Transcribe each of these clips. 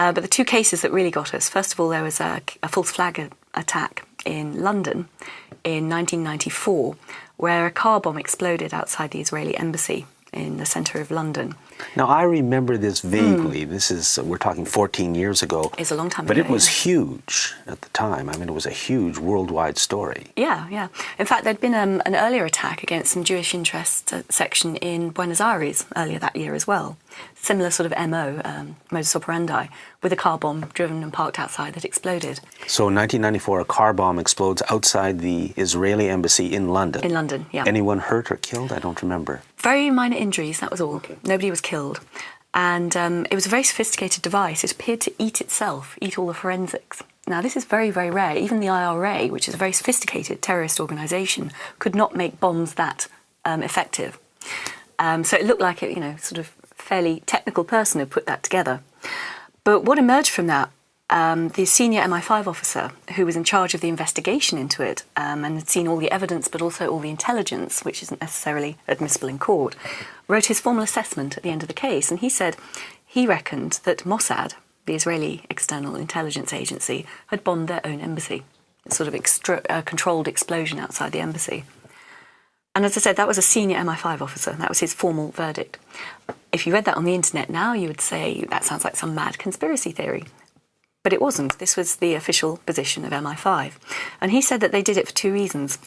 But the two cases that really got us, first of all, there was a false flag attack in London in 1994, where a car bomb exploded outside the Israeli embassy in the centre of London. Now, I remember this vaguely. This is, we're talking 14 years ago. It's a long time but ago. But it was huge at the time. I mean, it was a huge worldwide story. Yeah, yeah. In fact, there'd been an earlier attack against some Jewish interest section in Buenos Aires earlier that year as well. Similar sort of MO, modus operandi, with a car bomb driven and parked outside that exploded. So in 1994, a car bomb explodes outside the Israeli embassy in London. In London, yeah. Anyone hurt or killed? I don't remember. Very minor injuries, that was all. Okay. Nobody was killed. And it was a very sophisticated device. It appeared to eat itself, eat all the forensics. Now, this is very, very rare. Even the IRA, which is a very sophisticated terrorist organisation, could not make bombs that effective. So it looked like a, sort of fairly technical person had put that together. But what emerged from that, the senior MI5 officer who was in charge of the investigation into it and had seen all the evidence but also all the intelligence, which isn't necessarily admissible in court, wrote his formal assessment at the end of the case. And he said he reckoned that Mossad, the Israeli external intelligence agency, had bombed their own embassy. A sort of controlled explosion outside the embassy. And as I said, that was a senior MI5 officer. That was his formal verdict. If you read that on the internet now, you would say that sounds like some mad conspiracy theory. But it wasn't. This was the official position of MI5. And he said that they did it for two reasons.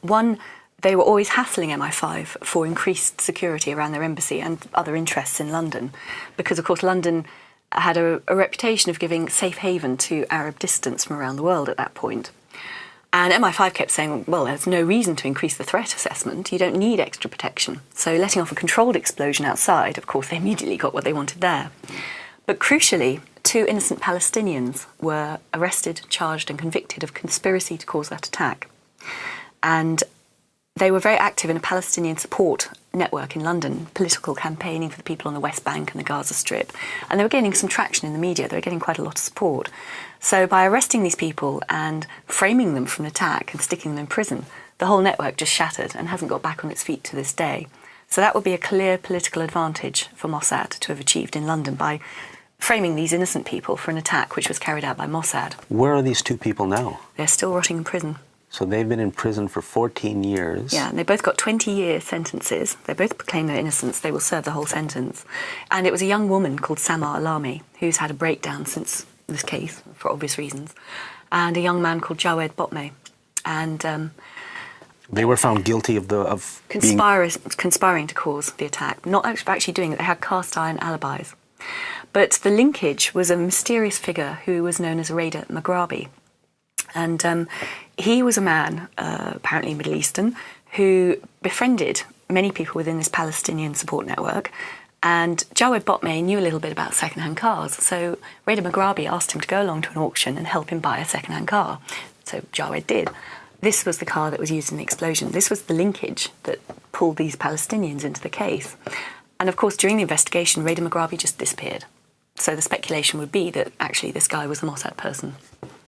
One, they were always hassling MI5 for increased security around their embassy and other interests in London. Because, of course, London had a reputation of giving safe haven to Arab dissidents from around the world at that point. And MI5 kept saying, well, there's no reason to increase the threat assessment. You don't need extra protection. So letting off a controlled explosion outside, of course, they immediately got what they wanted there. But crucially, two innocent Palestinians were arrested, charged and convicted of conspiracy to cause that attack. And they were very active in a Palestinian support network in London, political campaigning for the people on the West Bank and the Gaza Strip. And they were gaining some traction in the media. They were getting quite a lot of support. So by arresting these people and framing them for an attack and sticking them in prison, the whole network just shattered and hasn't got back on its feet to this day. So that would be a clear political advantage for Mossad to have achieved in London by framing these innocent people for an attack which was carried out by Mossad. Where are these two people now? They're still rotting in prison. So they've been in prison for 14 years. Yeah, and they both got 20-year sentences. They both proclaim their innocence. They will serve the whole sentence. And it was a young woman called Samar Alami who's had a breakdown since this case, for obvious reasons, and a young man called Jawed Botme. And they were found guilty of conspiring to cause the attack, not actually doing it. They had cast iron alibis. But the linkage was a mysterious figure who was known as Raider Maghrabi. And he was a man, apparently Middle Eastern, who befriended many people within this Palestinian support network. And Jawed Botme knew a little bit about second-hand cars. So Raider Maghrabi asked him to go along to an auction and help him buy a second-hand car. So Jawed did. This was the car that was used in the explosion. This was the linkage that pulled these Palestinians into the case. And of course, during the investigation, Raider Maghrabi just disappeared. So the speculation would be that actually this guy was a Mossad person.